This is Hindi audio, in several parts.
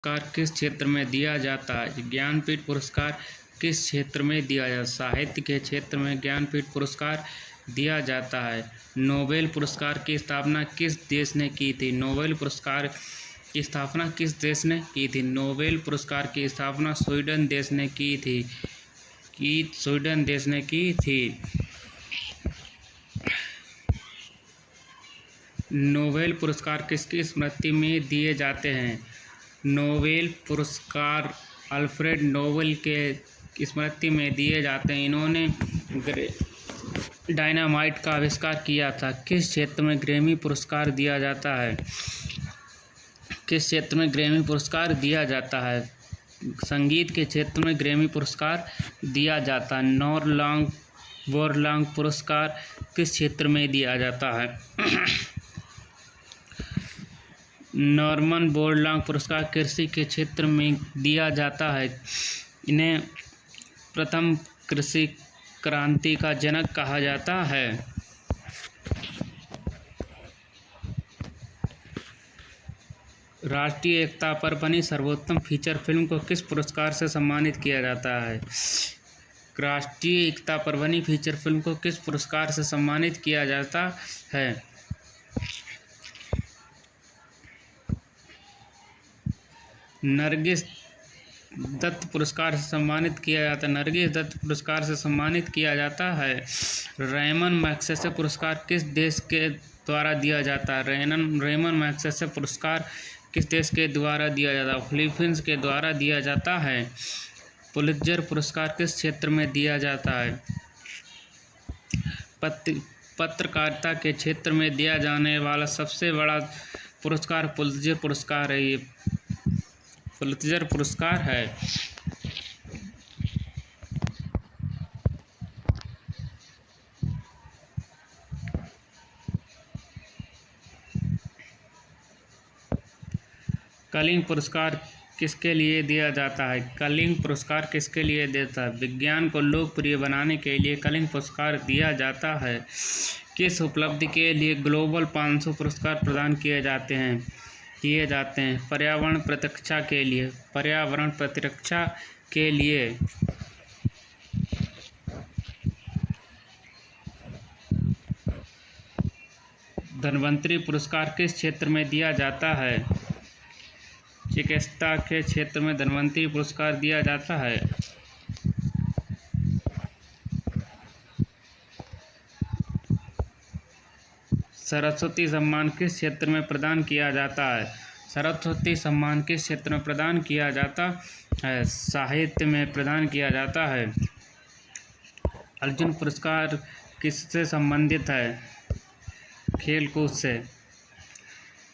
पुरस्कार किस क्षेत्र में दिया जाता है? ज्ञानपीठ पुरस्कार किस क्षेत्र में दिया जाता है? साहित्य के क्षेत्र में ज्ञानपीठ पुरस्कार दिया जाता है। नोबेल पुरस्कार की स्थापना किस देश ने की थी? नोबेल पुरस्कार की स्थापना किस देश ने की थी? नोबेल पुरस्कार की स्थापना स्वीडन देश ने की थी। स्वीडन देश ने की थी। नोबेल पुरस्कार किसकी स्मृति में दिए जाते हैं? नोबेल पुरस्कार अल्फ्रेड नोबेल के स्मृति में दिए जाते हैं। इन्होंने डायनामाइट का आविष्कार किया था। किस क्षेत्र में ग्रैमी पुरस्कार दिया जाता है? किस क्षेत्र में ग्रैमी पुरस्कार दिया जाता है? संगीत के क्षेत्र में ग्रैमी पुरस्कार दिया जाता है। नॉर्मन बोरलाग पुरस्कार किस क्षेत्र में दिया जाता है? नॉर्मन बोरलाग पुरस्कार कृषि के क्षेत्र में दिया जाता है। इन्हें प्रथम कृषि क्रांति का जनक कहा जाता है। राष्ट्रीय एकता पर बनी सर्वोत्तम फीचर फिल्म को किस पुरस्कार से सम्मानित किया जाता है? राष्ट्रीय एकता पर बनी फीचर फिल्म को किस पुरस्कार से सम्मानित किया जाता है? नरगिस दत्त पुरस्कार से सम्मानित किया जाता है। नरगिस दत्त पुरस्कार से सम्मानित किया जाता है। रेमन मैग्सेसे पुरस्कार किस देश के द्वारा दिया जाता है? रेमन मैग्सेसे पुरस्कार किस देश के द्वारा दिया जाता है? फिलीपींस के द्वारा दिया जाता है। पुलित्जर पुरस्कार किस क्षेत्र में दिया जाता है? पत्रकारिता के क्षेत्र में दिया जाने वाला सबसे बड़ा पुरस्कार पुलित्जर पुरस्कार है। ये पुलित्जर पुरस्कार है। कलिंग पुरस्कार किसके लिए दिया जाता है? कलिंग पुरस्कार किसके लिए देता है? विज्ञान को लोकप्रिय बनाने के लिए कलिंग पुरस्कार दिया जाता है। किस उपलब्धि के लिए ग्लोबल 500 पुरस्कार प्रदान किए जाते हैं? पर्यावरण प्रतिरक्षा के लिए। पर्यावरण प्रतिरक्षा के लिए। धन्वंतरि पुरस्कार किस क्षेत्र में दिया जाता है? चिकित्सा के क्षेत्र में धन्वंतरि पुरस्कार दिया जाता है। सरस्वती सम्मान किस क्षेत्र में प्रदान किया जाता है? सरस्वती सम्मान किस क्षेत्र में प्रदान किया जाता है? साहित्य में प्रदान किया जाता है। अर्जुन पुरस्कार किससे संबंधित है? खेलकूद से।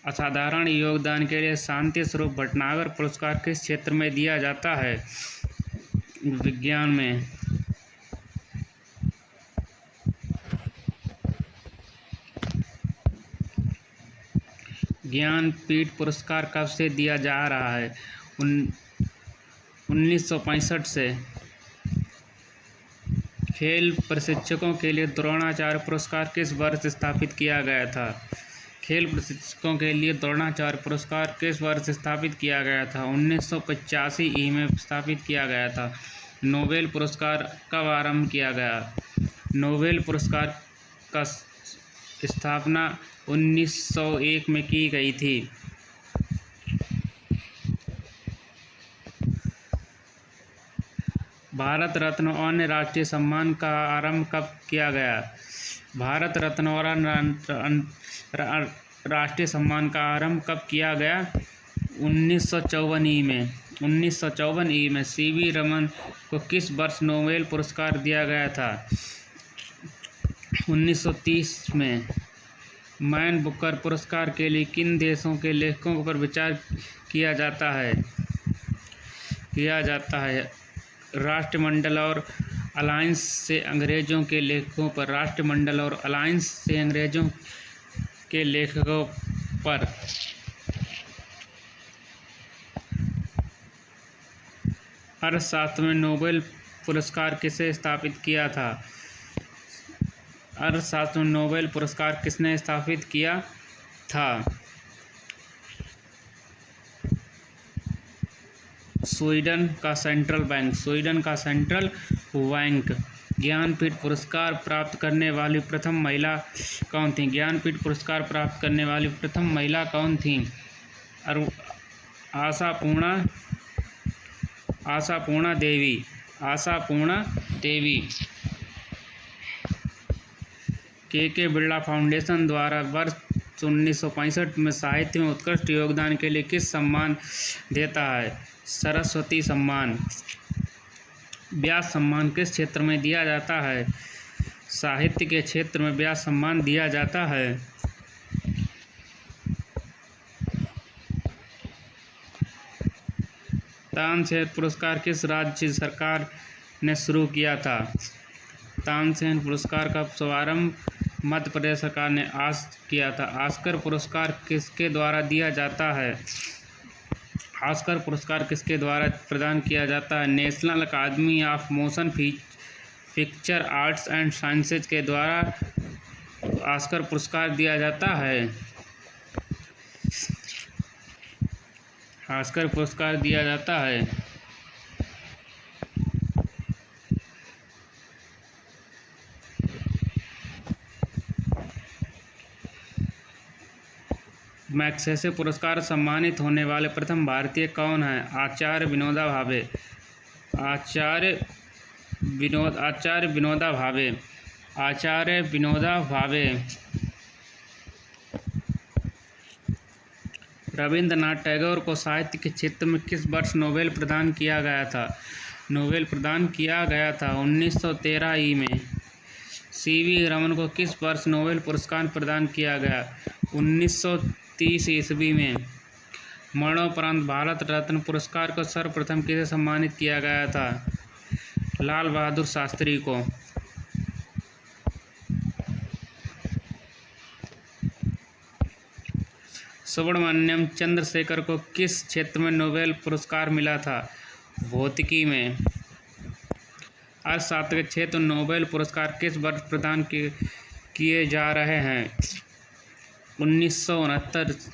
असाधारण योगदान के लिए शांति स्वरूप भटनागर पुरस्कार किस क्षेत्र में दिया जाता है? विज्ञान में। ज्ञानपीठ पुरस्कार कब से दिया जा रहा है? 1965 से। खेल प्रशिक्षकों के लिए द्रोणाचार्य पुरस्कार किस वर्ष स्थापित किया गया था? खेल प्रशिक्षकों के लिए द्रोणाचार्य पुरस्कार किस वर्ष स्थापित किया गया था? 1985 में स्थापित किया गया था। नोबेल पुरस्कार कब आरंभ किया गया? नोबेल पुरस्कार का स्थापना 1901 में की गई थी। भारत रत्न और अन्य राष्ट्रीय सम्मान का आरंभ कब किया गया? भारत रत्न और राष्ट्रीय सम्मान का आरंभ कब किया गया? 1954 में। 1954 में। सीवी रमन को किस वर्ष नोबेल पुरस्कार दिया गया था? 1930 में। मैन बुकर पुरस्कार के लिए किन देशों के लेखकों पर विचार किया जाता है? राष्ट्रमंडल और अलायंस से अंग्रेजों के लेखकों पर। राष्ट्रमंडल और अलायंस से अंग्रेजों के लेखकों पर। अर्थशास्त्र में नोबेल पुरस्कार किसे स्थापित किया था? अर्थशास्त्र में नोबेल पुरस्कार किसने स्थापित किया था? स्वीडन का सेंट्रल बैंक, स्वीडन का सेंट्रल बैंक। ज्ञानपीठ पुरस्कार प्राप्त करने वाली प्रथम महिला कौन थी? ज्ञानपीठ पुरस्कार प्राप्त करने वाली प्रथम महिला कौन थी? आशापूर्णा देवी, आशापूर्णा देवी। के बिरला फाउंडेशन द्वारा वर्ष 1965 में साहित्य में उत्कृष्ट योगदान के लिए किस सम्मान देता है? सरस्वती सम्मान। व्यास सम्मान किस क्षेत्र में दिया जाता है? साहित्य के क्षेत्र में व्यास सम्मान दिया जाता है। तानसेन पुरस्कार किस राज्य सरकार ने शुरू किया था? तानसेन पुरस्कार का शुभारंभ मध्य प्रदेश सरकार ने किया था। ऑस्कर पुरस्कार किसके द्वारा दिया जाता है? ऑस्कर पुरस्कार किसके द्वारा प्रदान किया जाता है? National Academy of Motion Picture Arts and Sciences के द्वारा ऑस्कर पुरस्कार दिया जाता है। ऑस्कर पुरस्कार दिया जाता है। मैग्सेसे पुरस्कार सम्मानित होने वाले प्रथम भारतीय कौन हैं? आचार्य विनोबा भावे। आचार्य विनोबा भावे। आचार्य विनोबा भावे। रविंद्रनाथ टैगोर को साहित्य के क्षेत्र में किस वर्ष नोबेल प्रदान किया गया था? नोबेल प्रदान किया गया था 1913 ई में। सीवी रमन को किस वर्ष नोबेल पुरस्कार प्रदान किया गया? 1930 ईस्वी में। मरणोपरांत भारत रत्न पुरस्कार को सर्वप्रथम किसे सम्मानित किया गया था? लाल बहादुर शास्त्री को। सुब्रमण्यम चंद्रशेखर को किस क्षेत्र में नोबेल पुरस्कार मिला था? भौतिकी में। अर्थशास्त्र के क्षेत्र में नोबेल पुरस्कार किस वर्ष प्रदान किए जा रहे हैं? 1969।